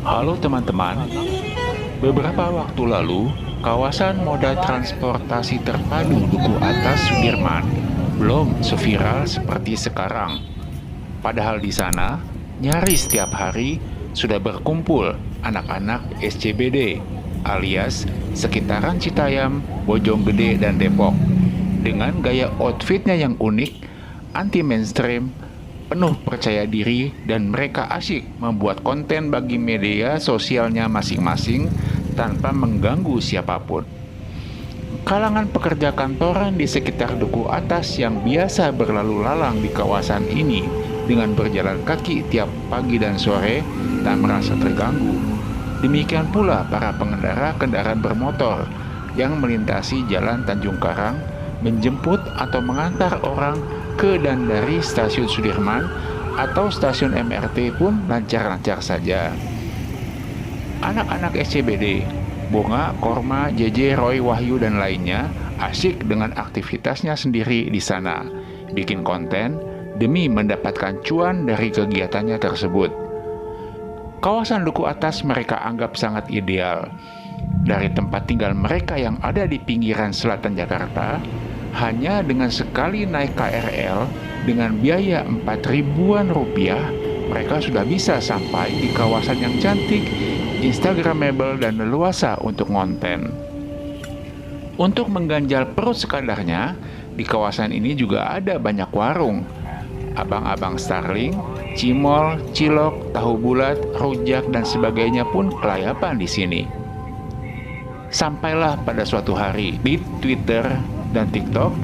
Halo teman-teman, beberapa waktu lalu, kawasan moda transportasi terpadu Duku Atas Sudirman belum seviral seperti sekarang. Padahal di sana, nyaris setiap hari sudah berkumpul anak-anak SCBD alias sekitaran Citayam, Bojonggede, dan Depok dengan gaya outfitnya yang unik, anti-mainstream, penuh percaya diri, dan mereka asyik membuat konten bagi media sosialnya masing-masing tanpa mengganggu siapapun. Kalangan pekerja kantoran di sekitar Duku Atas yang biasa berlalu lalang di kawasan ini dengan berjalan kaki tiap pagi dan sore tak merasa terganggu. Demikian pula para pengendara kendaraan bermotor yang melintasi jalan Tanjung Karang, menjemput atau mengantar orang ke dan dari stasiun Sudirman atau stasiun MRT pun lancar-lancar saja. Anak-anak SCBD, Bunga, Korma, JJ, Roy, Wahyu, dan lainnya asyik dengan aktivitasnya sendiri di sana, bikin konten demi mendapatkan cuan dari kegiatannya tersebut. Kawasan Duku Atas mereka anggap sangat ideal. Dari tempat tinggal mereka yang ada di pinggiran selatan Jakarta, hanya dengan sekali naik KRL dengan biaya 4.000-an rupiah, mereka sudah bisa sampai di kawasan yang cantik, instagramable, dan leluasa untuk konten. Untuk mengganjal perut sekadarnya, di kawasan ini juga ada banyak warung. Abang-abang Starling, cimol, cilok, tahu bulat, rujak, dan sebagainya pun kelayapan di sini. Sampailah pada suatu hari di Twitter dan TikTok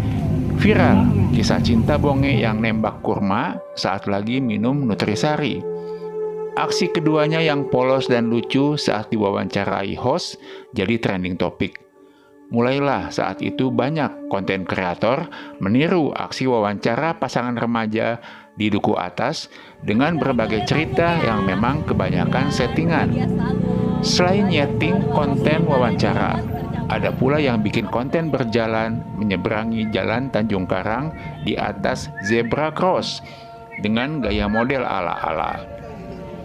viral kisah cinta bonge yang nembak kurma saat lagi minum nutrisari. Aksi keduanya yang polos dan lucu saat diwawancarai host jadi trending topik. Mulailah saat itu banyak konten kreator meniru aksi wawancara pasangan remaja di Duku Atas dengan berbagai cerita yang memang kebanyakan settingan. Selain nyeting konten wawancara, ada pula yang bikin konten berjalan menyeberangi jalan Tanjung Karang di atas zebra cross dengan gaya model ala-ala.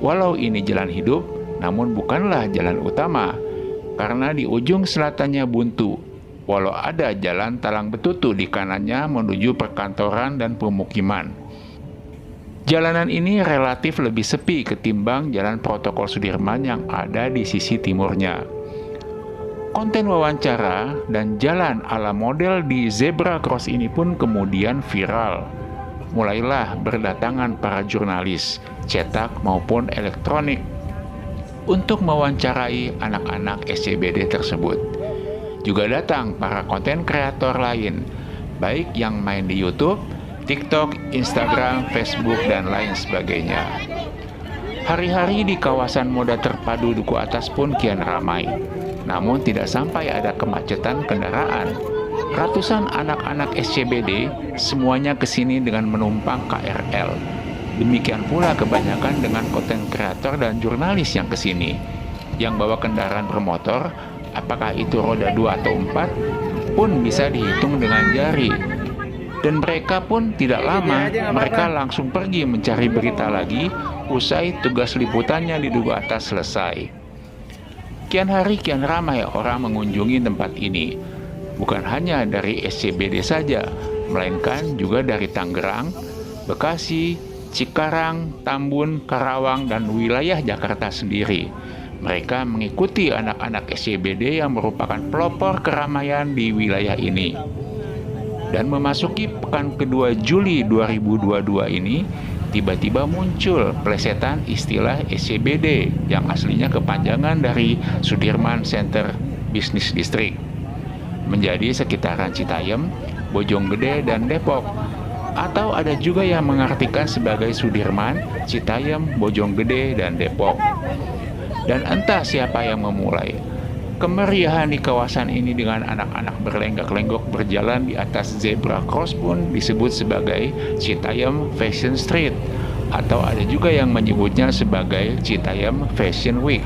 Walau ini jalan hidup, namun bukanlah jalan utama, karena di ujung selatannya buntu, walau ada jalan talang betutu di kanannya menuju perkantoran dan pemukiman. Jalanan ini relatif lebih sepi ketimbang jalan protokol Sudirman yang ada di sisi timurnya. Konten wawancara dan jalan ala model di zebra cross ini pun kemudian viral. Mulailah berdatangan para jurnalis, cetak maupun elektronik, untuk mewawancarai anak-anak SCBD tersebut. Juga datang para konten kreator lain, baik yang main di YouTube, TikTok, Instagram, Facebook, dan lain sebagainya. Hari-hari di kawasan moda terpadu Duku Atas pun kian ramai, namun tidak sampai ada kemacetan kendaraan. Ratusan anak-anak SCBD semuanya kesini dengan menumpang KRL. Demikian pula kebanyakan dengan konten kreator dan jurnalis yang kesini, yang bawa kendaraan bermotor, apakah itu roda 2 atau 4, pun bisa dihitung dengan jari. Dan mereka pun tidak lama, mereka langsung pergi mencari berita lagi, usai tugas liputannya di Duku Atas selesai. Kian hari kian ramai orang mengunjungi tempat ini. Bukan hanya dari SCBD saja, melainkan juga dari Tangerang, Bekasi, Cikarang, Tambun, Karawang, dan wilayah Jakarta sendiri. Mereka mengikuti anak-anak SCBD yang merupakan pelopor keramaian di wilayah ini. Dan memasuki pekan kedua Juli 2022 ini, tiba-tiba muncul plesetan istilah SCBD yang aslinya kepanjangan dari Sudirman Center Business District, menjadi sekitaran Citayam, Bojonggede, dan Depok. Atau ada juga yang mengartikan sebagai Sudirman, Citayam, Bojonggede, dan Depok. Dan entah siapa yang memulai. Kemeriahan di kawasan ini dengan anak-anak berlenggak-lenggok berjalan di atas zebra cross pun disebut sebagai Citayam Fashion Street, atau ada juga yang menyebutnya sebagai Citayam Fashion Week.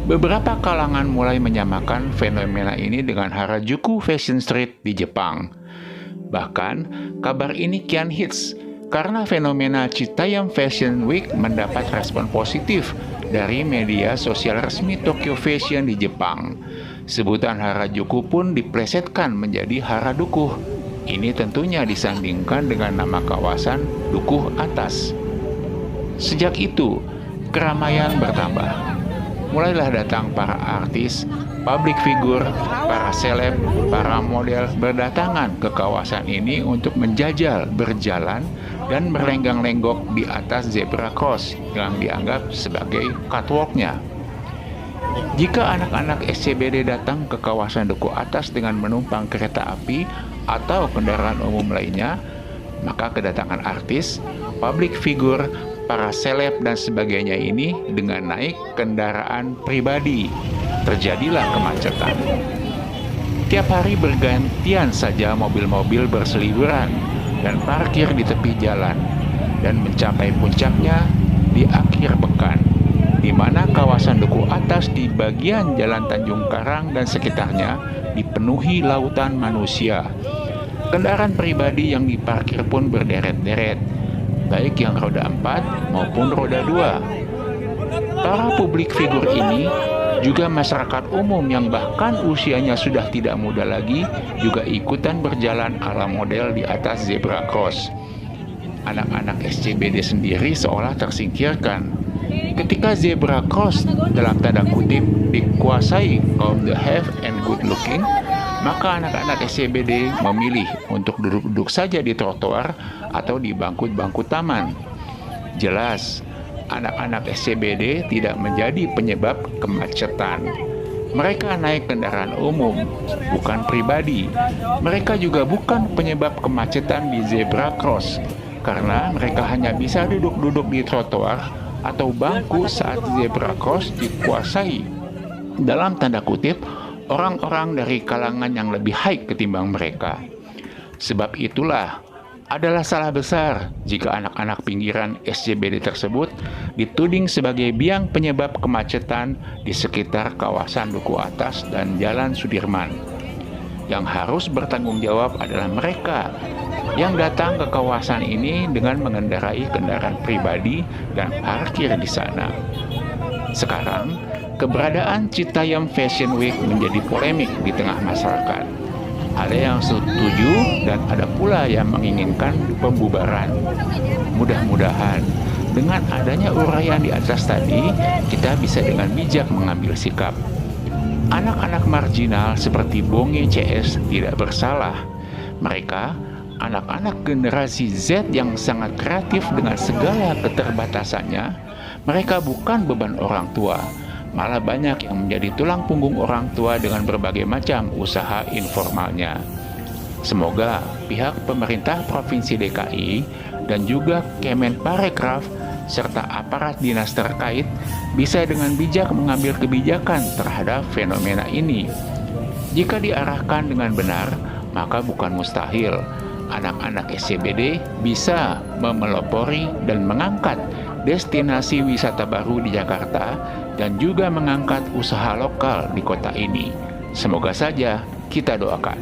Beberapa kalangan mulai menyamakan fenomena ini dengan Harajuku Fashion Street di Jepang. Bahkan, kabar ini kian hits karena fenomena Citayam Fashion Week mendapat respon positif dari media sosial resmi Tokyo Fashion di Jepang. Sebutan Harajuku pun diplesetkan menjadi Harajuku. Ini tentunya disandingkan dengan nama kawasan Dukuh Atas. Sejak itu, keramaian bertambah. Mulailah datang para artis, public figure, para seleb, para model berdatangan ke kawasan ini untuk menjajal, berjalan, dan berlenggang-lenggok di atas zebra cross yang dianggap sebagai catwalk-nya. Jika anak-anak SCBD datang ke kawasan Dukuh Atas dengan menumpang kereta api atau kendaraan umum lainnya, maka kedatangan artis, public figure, para seleb dan sebagainya ini dengan naik kendaraan pribadi. Terjadilah kemacetan. Tiap hari bergantian saja mobil-mobil berseliweran dan parkir di tepi jalan, dan mencapai puncaknya di akhir pekan, di mana kawasan Dukuh Atas di bagian Jalan Tanjung Karang dan sekitarnya dipenuhi lautan manusia. Kendaraan pribadi yang diparkir pun berderet-deret, baik yang roda 4 maupun roda 2. Para publik figur ini, juga masyarakat umum yang bahkan usianya sudah tidak muda lagi, juga ikutan berjalan ala model di atas zebra cross. Anak-anak SCBD sendiri seolah tersingkirkan. Ketika zebra cross dalam tanda kutip dikuasai kaum the have and good looking, maka anak-anak SCBD memilih untuk duduk-duduk saja di trotoar atau di bangku-bangku taman. Jelas, anak-anak SCBD tidak menjadi penyebab kemacetan. Mereka naik kendaraan umum, bukan pribadi. Mereka juga bukan penyebab kemacetan di zebra cross, karena mereka hanya bisa duduk-duduk di trotoar atau bangku saat zebra cross dikuasai, dalam tanda kutip, orang-orang dari kalangan yang lebih high ketimbang mereka. Sebab itulah, adalah salah besar jika anak-anak pinggiran SCBD tersebut dituding sebagai biang penyebab kemacetan di sekitar kawasan Dukuh Atas dan Jalan Sudirman. Yang harus bertanggung jawab adalah mereka yang datang ke kawasan ini dengan mengendarai kendaraan pribadi dan parkir di sana. Sekarang, keberadaan Citayam Fashion Week menjadi polemik di tengah masyarakat. Ada yang setuju dan ada pula yang menginginkan pembubaran. Mudah-mudahan dengan adanya uraian di atas tadi, kita bisa dengan bijak mengambil sikap. Anak-anak marginal seperti Bonge CS tidak bersalah. Mereka anak-anak generasi Z yang sangat kreatif dengan segala keterbatasannya. Mereka bukan beban orang tua, malah banyak yang menjadi tulang punggung orang tua dengan berbagai macam usaha informalnya. Semoga pihak pemerintah Provinsi DKI dan juga Kemenparekraf serta aparat dinas terkait bisa dengan bijak mengambil kebijakan terhadap fenomena ini. Jika diarahkan dengan benar, maka bukan mustahil anak-anak SCBD bisa memelopori dan mengangkat destinasi wisata baru di Jakarta dan juga mengangkat usaha lokal di kota ini. Semoga saja, kita doakan.